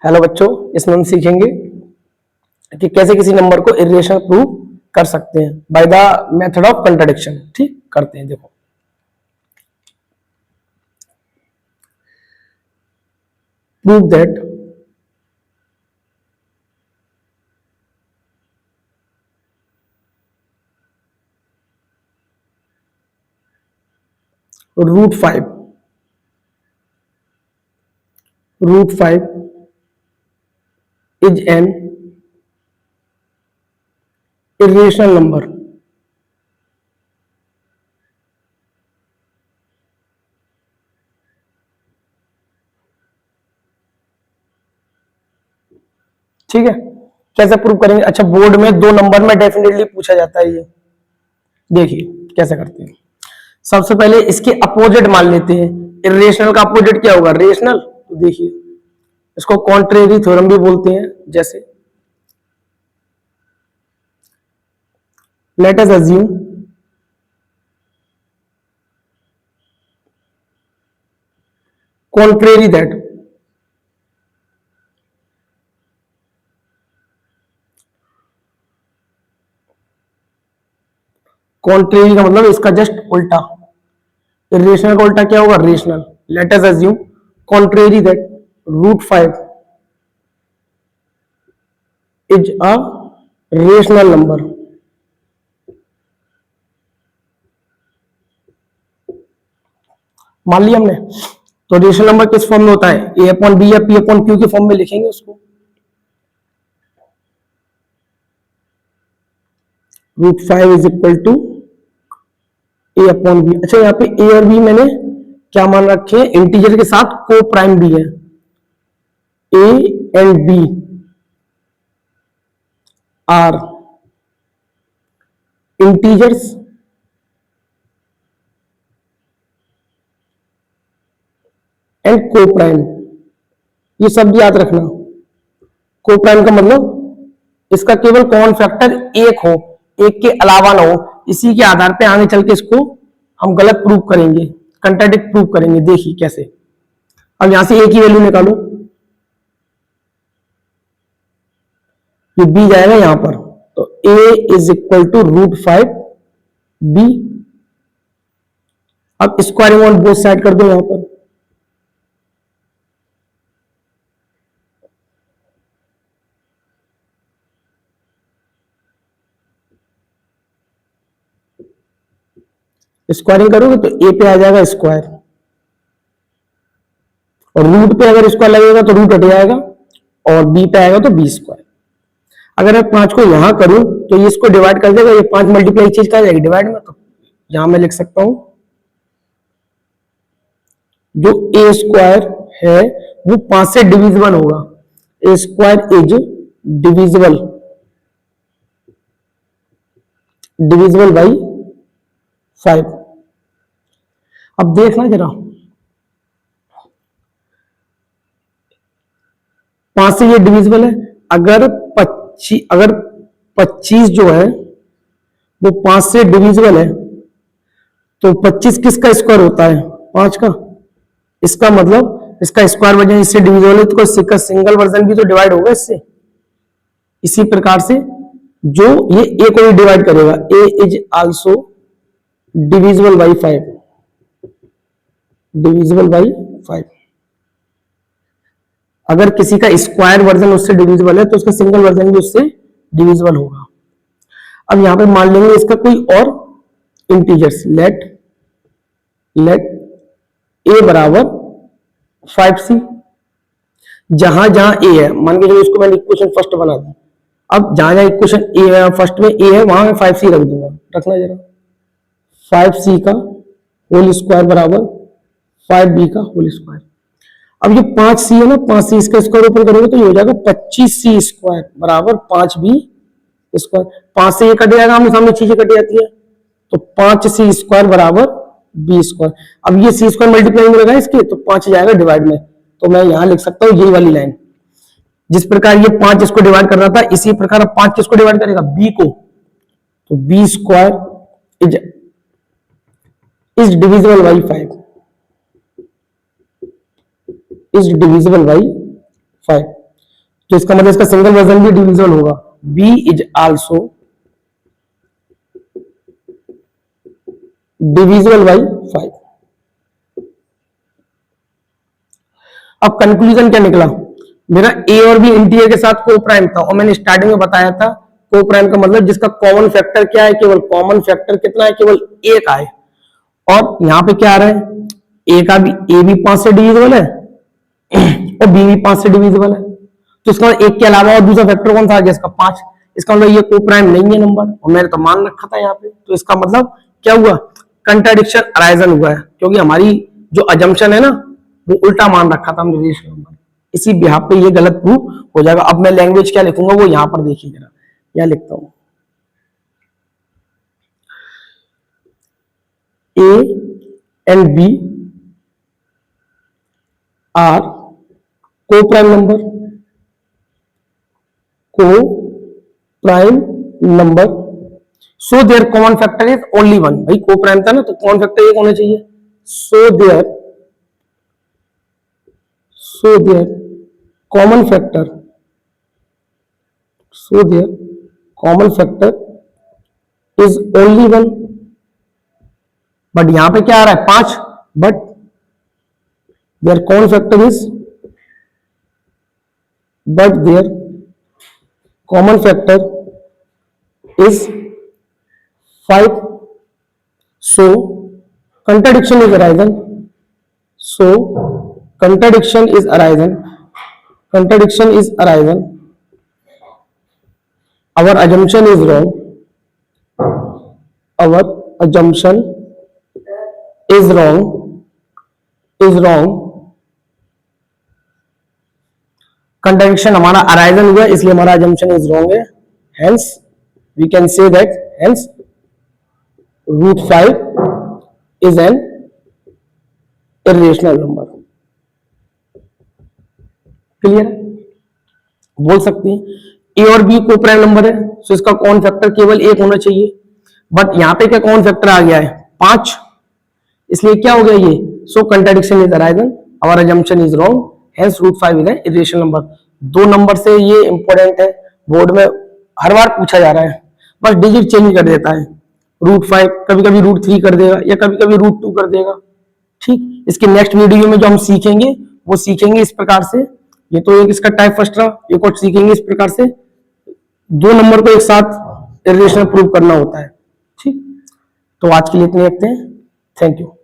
Hello बच्चों, इसमें हम सीखेंगे कि कैसे किसी नंबर को इरेशनल प्रूव कर सकते हैं by the method of contradiction. ठीक, करते हैं। देखो, prove that root five is an irrational number. ठीक है, कैसे प्रूव करेंगे? अच्छा, बोर्ड में 2 नंबर में डेफिनेटली पूछा जाता है ये। देखिए कैसे करते हैं। सबसे पहले इसके अपोजिट मान लेते हैं। इरेशनल का अपोजिट क्या होगा? रेशनल। तो देखिए, इसको कॉन्ट्रेरी थ्योरम भी बोलते हैं। जैसे late us assume contrary that contrary का मतलब इसका जस्ट उल्टा। इरेशनल का उल्टा क्या होगा? Rational. Let us assume contrary that root 5 is a rational number. मान लिया हमने। तो रेशनल नंबर किस फॉर्म में होता है? ए अपॉन बी या पी अपॉन क्यू के फॉर्म में लिखेंगे उसको। Root 5 is equal to A upon B. अच्छा, यहाँ पे ए और बी मैंने क्या मान रखे हैं? इंटीजर के साथ को प्राइम बी है। A and B are integers and coprime. ये सब याद रखना। को प्राइम का मतलब इसका केवल कॉमन फैक्टर एक हो, एक के अलावा ना हो। इसी के आधार पे आगे चल के इसको हम गलत प्रूव करेंगे, कंट्राडिक्ट प्रूव करेंगे। देखिए कैसे। अब यहां से ए की वैल्यू निकालो। ये बी जाएगा यहां पर, तो A is equal to root 5 B. अब स्क्वायरिंग ऑन बोथ साइड कर दो यहां पर। स्क्वायरिंग करोगे तो ए पे आ जाएगा स्क्वायर, और रूट पे अगर स्क्वायर लगेगा तो रूट हट जाएगा, और बी पे आएगा तो बी स्क्वायर। अगर मैं 5 को यहां करूं तो ये इसको डिवाइड कर देगा। ये 5 मल्टीप्लाई चीज का जाएगी डिवाइड में। तो यहां मैं लिख सकता हूं जो ए स्क्वायर है वो 5 से डिविजिबल होगा। A square is divisible divisible by 5। अब देखना जरा, 5 से ये डिविजिबल है। अगर 25 जो है वो 5 से डिविजिबल है, तो 25 किसका स्क्वायर होता है? 5 का। इसका मतलब इसका स्क्वायर वर्जन इससे डिविजिबल है, तो इसका सिंगल वर्जन भी तो डिवाइड होगा इससे। इसी प्रकार से जो ये ए को भी डिवाइड करेगा, A is also divisible by 5, divisible by 5। अगर किसी का स्क्वायर वर्जन उससे डिविजिबल है तो उसका सिंगल वर्जन भी उससे डिविजिबल होगा। अब यहां पे मान लेंगे इसका कोई और इंटीजर्स। लेट ए बराबर 5c। जहां जहां ए है, मान के चलो इसको मैंने इक्वेशन फर्स्ट बना दी। अब जहां जहां इक्वेशन ए है, फर्स्ट में ए है, वहां मैं 5c रख दूंगा। रखना जरा। 5c का होल स्क्वायर बराबर 5b का होल स्क्वायर। अब ये 5c है ना, 5c इसका स्क्वायर ऊपर करोगे तो ये हो जाएगा 25c स्क्वायर बराबर 5b स्क्वायर। 5 से ये कट जाएगा, आमने सामने चीजें कट जाती है, तो 5c स्क्वायर बराबर b स्क्वायर। अब ये c स्क्वायर मल्टीप्लाई में लगा इसके, तो 5 जाएगा डिवाइड में। तो मैं यहां लिख सकता हूं यही वाली लाइन। जिस प्रकार ये 5 इसको डिवाइड कर रहा था, इसी प्रकार अब 5 किसको डिवाइड करेगा? b को। तो b square is divisible by 5, is divisible by 5। तो इसका मतलब इसका सिंगल वर्जन भी डिविजिबल होगा, b is also divisible by 5। अब कंक्लूजन क्या निकला, मेरा a और b इंटीजर के साथ को प्राइम था, और मैंने स्टार्टिंग में बताया था को प्राइम का मतलब जिसका कॉमन फैक्टर क्या है, केवल कॉमन फैक्टर कितना है, केवल एक आए। और यहां पे क्या आ रहा है, ए का भी ए भी 5 से डिविजिबल है और बी भी 5 से डिविजिबल है, तो इसका एक के अलावा और दूसरा फैक्टर कौन सा आ गया, इसका 5। इसका मतलब ये को प्राइम नहीं है नंबर, और मैंने तो मान रखा था यहाँ पे, तो इसका मतलब क्या हुआ, कंट्राडिक्शन अराइजन हुआ है, क्योंकि हमारी जो अजम्पशन है ना वो उल्टा मान रखा था हमने रेशनल नंबर, इसी बिहाफ पे ये गलत प्रूव हो जाएगा। अब मैं लैंग्वेज क्या लिखूंगा वो यहां पर देखिए जरा, यहां लिखता हूं ए एंड बी आर को प्राइम नंबर, को prime number, so their common factor is only one. भाई को प्राइम था ना, तो कॉमन फैक्टर एक होना चाहिए, so their common factor, so their common factor is only one। But यहां पे क्या आ रहा है 5, but their common factor is, but their common factor is 5, so contradiction is arisen, so contradiction is arisen, our assumption is wrong, our assumption is wrong, contradiction हमारा arisen हुआ इसलिए हमारा assumption is wrong है, hence we can say that hence root 5 is an irrational number। Clear, बोल सकते हैं ए और B को प्राइम नंबर है, तो इसका कॉमन फैक्टर केवल एक होना चाहिए, बट यहां पे क्या कॉमन फैक्टर आ गया है 5, इसलिए क्या हो गया ये, so contradiction is arisen, our assumption is wrong, hence root 5 is an irrational number. दो नंबर से ये इंपॉर्टेंट है, बोर्ड में हर बार पूछा जा रहा है, बस डिजिट चेंज कर देता है, रूट 5 कभी कभी रूट 3 कर देगा या कभी कभी रूट 2 कर देगा। ठीक, इसके नेक्स्ट वीडियो में जो हम सीखेंगे वो सीखेंगे इस प्रकार से, ये तो एक इसका टाइप फर्स्ट रहा, एक और सीखेंगे इस प्रकार से दो नंबर को एक साथ इरेशनल प्रूव करना होता है। ठीक, तो आज के लिए इतने रखते हैं, थैंक यू।